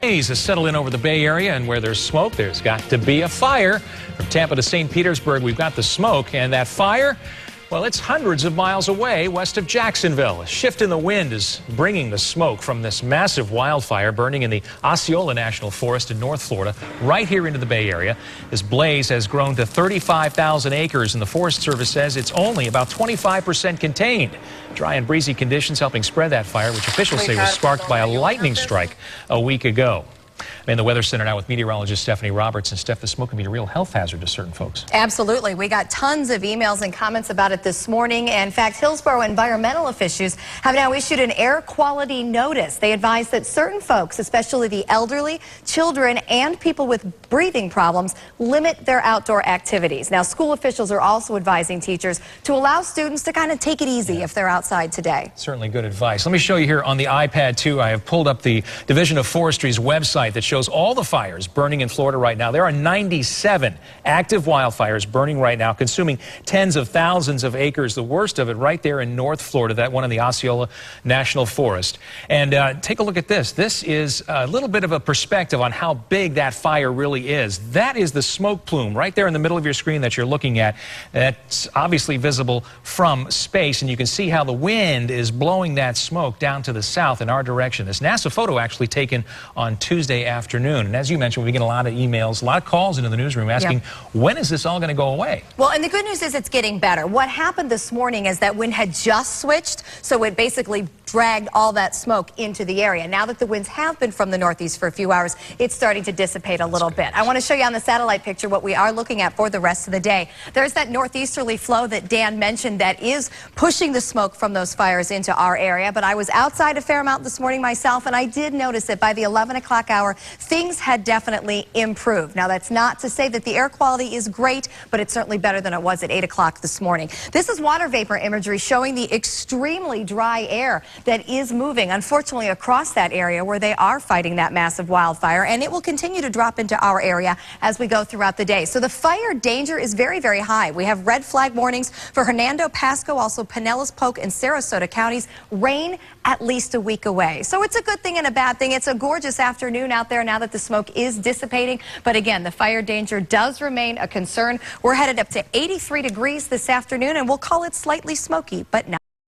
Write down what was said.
Haze has settled in over the Bay Area, and where there's smoke, there's got to be a fire. From Tampa to St. Petersburg, we've got the smoke, and that fire, well, it's hundreds of miles away west of Jacksonville. A shift in the wind is bringing the smoke from this massive wildfire burning in the Osceola National Forest in North Florida right here into the Bay Area. This blaze has grown to 35,000 acres, and the Forest Service says it's only about 25% contained. Dry and breezy conditions helping spread that fire, which officials say was sparked by a lightning strike a week ago. I'm in the Weather Center now with meteorologist Stephanie Roberts. And Steph, the smoke can be a real health hazard to certain folks. Absolutely. We got tons of emails and comments about it this morning. In fact, Hillsborough environmental officials have now issued an air quality notice. They advise that certain folks, especially the elderly, children, and people with breathing problems, limit their outdoor activities. Now, school officials are also advising teachers to allow students to kind of take it easy if they're outside today. Certainly good advice. Let me show you here on the iPad, too. I have pulled up the Division of Forestry's website that shows all the fires burning in Florida right now. There are 97 active wildfires burning right now, consuming tens of thousands of acres. The worst of it right there in North Florida, that one in the Osceola National Forest. And take a look at this. This is a little bit of a perspective on how big that fire really is. That is the smoke plume right there in the middle of your screen that you're looking at. That's obviously visible from space, and you can see how the wind is blowing that smoke down to the south in our direction. This NASA photo actually taken on Tuesday afternoon. And as you mentioned, we get a lot of emails, a lot of calls into the newsroom asking, when is this all going to go away? Well, and the good news is it's getting better. What happened this morning is that wind had just switched, so it basically dragged all that smoke into the area. Now that the winds have been from the northeast for a few hours, it's starting to dissipate a little bit. I want to show you on the satellite picture what we are looking at for the rest of the day. There's that northeasterly flow that Dan mentioned that is pushing the smoke from those fires into our area. But I was outside a fair amount this morning myself, and I did notice that by the 11 o'clock hour, things had definitely improved. Now, that's not to say that the air quality is great, but it's certainly better than it was at 8 o'clock this morning. This is water vapor imagery showing the extremely dry air that is moving, unfortunately, across that area where they are fighting that massive wildfire, and it will continue to drop into our area as we go throughout the day. So the fire danger is very, very high. We have red flag warnings for Hernando, Pasco, also Pinellas, Polk, and Sarasota counties. Rain at least a week away. So it's a good thing and a bad thing. It's a gorgeous afternoon out there now that the smoke is dissipating. But again, the fire danger does remain a concern. We're headed up to 83 degrees this afternoon, and we'll call it slightly smoky, but not